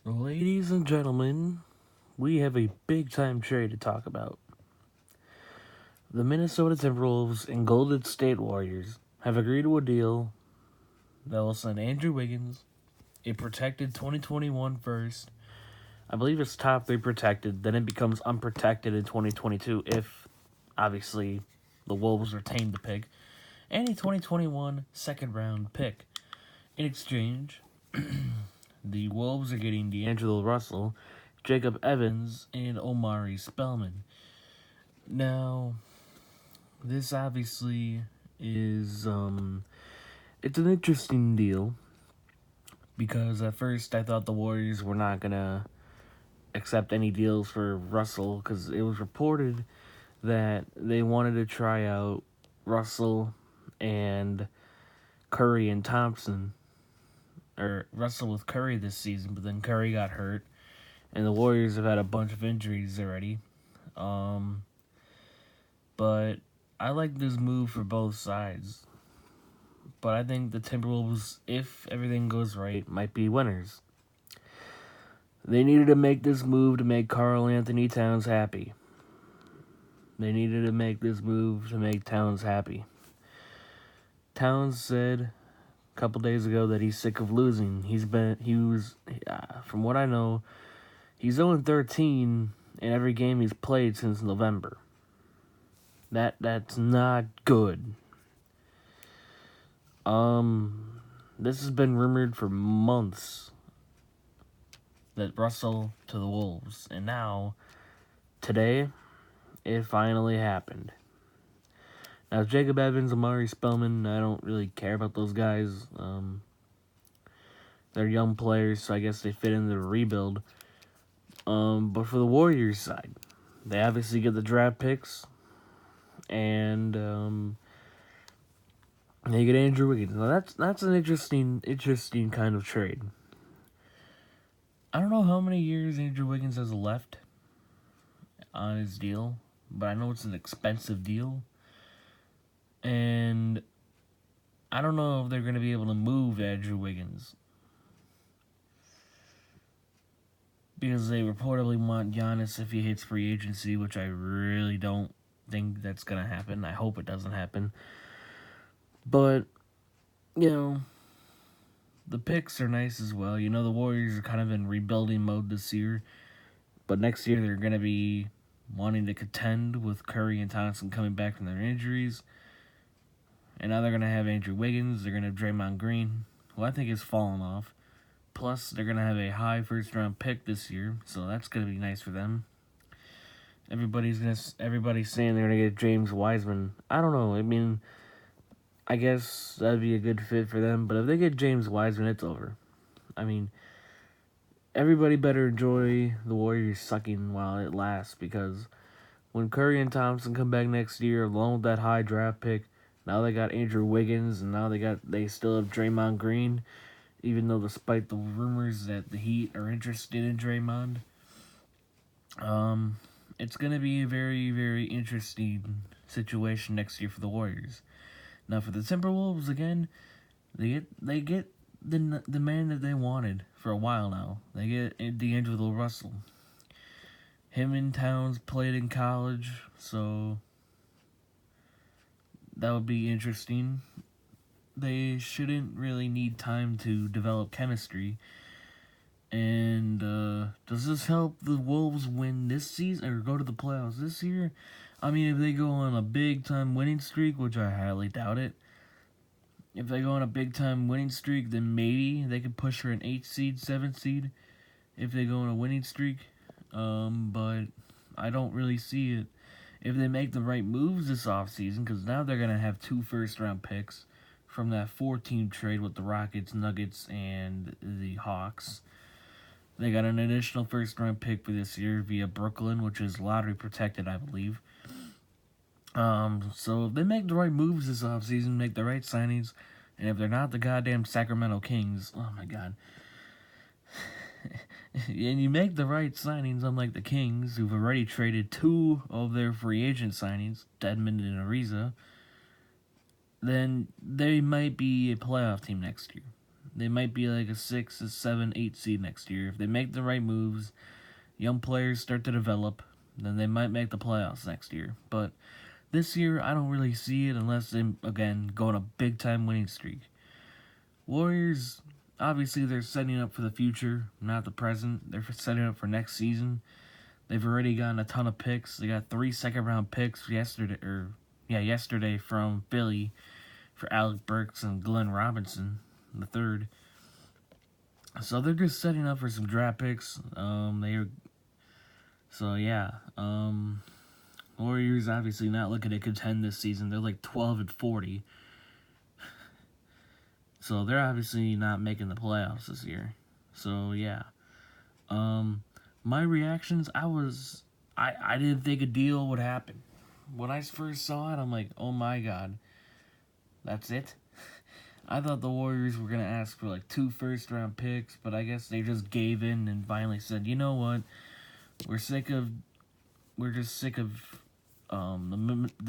Ladies and gentlemen, we have a big time trade to talk about. The Minnesota Timberwolves and Golden State Warriors have agreed to a deal that will send Andrew Wiggins, a protected 2021 first. I believe it's top three protected, then it becomes unprotected in 2022 if, obviously, the Wolves retain the pick, and a 2021 second round pick. In exchange, the Wolves are getting D'Angelo Russell, Jacob Evans, and Omari Spellman. Now, this obviously is it's an interesting deal because at first I thought the Warriors were not gonna accept any deals for Russell because it was reported that they wanted to try out Russell and Curry and Thompson, or Russell with Curry this season, but then Curry got hurt, and the Warriors have had a bunch of injuries already. Um, but I like this move for both sides. But I think the Timberwolves, if everything goes right, might be winners. They needed to make this move to make Karl Anthony Towns happy. They needed to make this move to make Towns happy. Towns said a couple days ago that he's sick of losing. From what I know, he's 0-13 in every game he's played since November. That's not good. This has been rumored for months that Russell to the Wolves, and now, today, it finally happened. Now, Jacob Evans, Omari Spellman, I don't really care about those guys. They're young players, so I guess they fit into the rebuild. But for the Warriors side, they obviously get the draft picks, and they get Andrew Wiggins. Now that's an interesting kind of trade. I don't know how many years Andrew Wiggins has left on his deal, but I know it's an expensive deal. And I don't know if they're going to be able to move Andrew Wiggins, because they reportedly want Giannis if he hits free agency, which I really don't think that's going to happen. I hope it doesn't happen. But, the picks are nice as well. The Warriors are kind of in rebuilding mode this year. But next year they're going to be wanting to contend with Curry and Thompson coming back from their injuries. And now they're going to have Andrew Wiggins. They're going to have Draymond Green, who I think has fallen off. Plus, they're going to have a high first-round pick this year, so that's going to be nice for them. Everybody's saying they're going to get James Wiseman. I don't know. I mean, I guess that'd be a good fit for them. But if they get James Wiseman, it's over. I mean, everybody better enjoy the Warriors sucking while it lasts, because when Curry and Thompson come back next year, along with that high draft pick, now they got Andrew Wiggins, and now they still have Draymond Green, even though despite the rumors that the Heat are interested in Draymond. It's going to be a very, very interesting situation next year for the Warriors. Now for the Timberwolves, again, they get the man that they wanted for a while now. They get D'Angelo Russell. Him and Towns played in college, so that would be interesting. They shouldn't really need time to develop chemistry. And does this help the Wolves win this season or go to the playoffs this year? I mean, if they go on a big-time winning streak, which I highly doubt it, if they go on a big-time winning streak, then maybe they could push for an 8 seed, 7 seed if they go on a winning streak. But I don't really see it. If they make the right moves this offseason, because now they're going to have 2 first-round picks from that 4-team trade with the Rockets, Nuggets, and the Hawks. They got an additional first-round pick for this year via Brooklyn, which is lottery protected, I believe. So if they make the right moves this offseason, make the right signings, and if they're not the goddamn Sacramento Kings, oh my god. And you make the right signings, unlike the Kings, who've already traded 2 of their free agent signings, Dedmon and Ariza, then they might be a playoff team next year. they might be like a 6, a 7, 8 seed next year. If they make the right moves, young players start to develop, then they might make the playoffs next year. But this year, I don't really see it unless they, again, go on a big-time winning streak. Warriors, obviously, they're setting up for the future, not the present. They're setting up for next season. They've already gotten a ton of picks. They got 3 second-round picks yesterday from Philly for Alec Burks and Glenn Robinson, the third. So they're just setting up for some draft picks. Warriors obviously not looking to contend this season. They're like 12-40. So they're obviously not making the playoffs this year. So yeah. My reactions, I didn't think a deal would happen. When I first saw it, I'm like, oh my god. That's it? I thought the Warriors were going to ask for like 2 first-round picks, but I guess they just gave in and finally said, you know what? We're just sick of the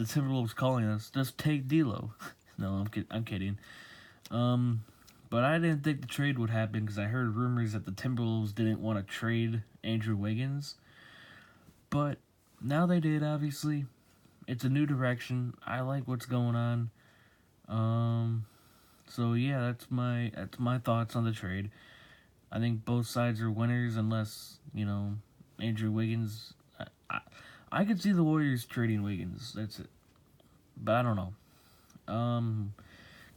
Timberwolves calling us. Just take D'Lo. No, I'm kidding. But I didn't think the trade would happen because I heard rumors that the Timberwolves didn't want to trade Andrew Wiggins. But now they did, obviously. It's a new direction. I like what's going on. So yeah, that's my thoughts on the trade. I think both sides are winners unless, Andrew Wiggins. I could see the Warriors trading Wiggins. That's it. But I don't know.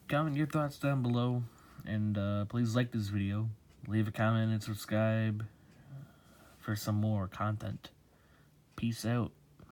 Comment your thoughts down below, and please like this video. Leave a comment and subscribe for some more content. Peace out.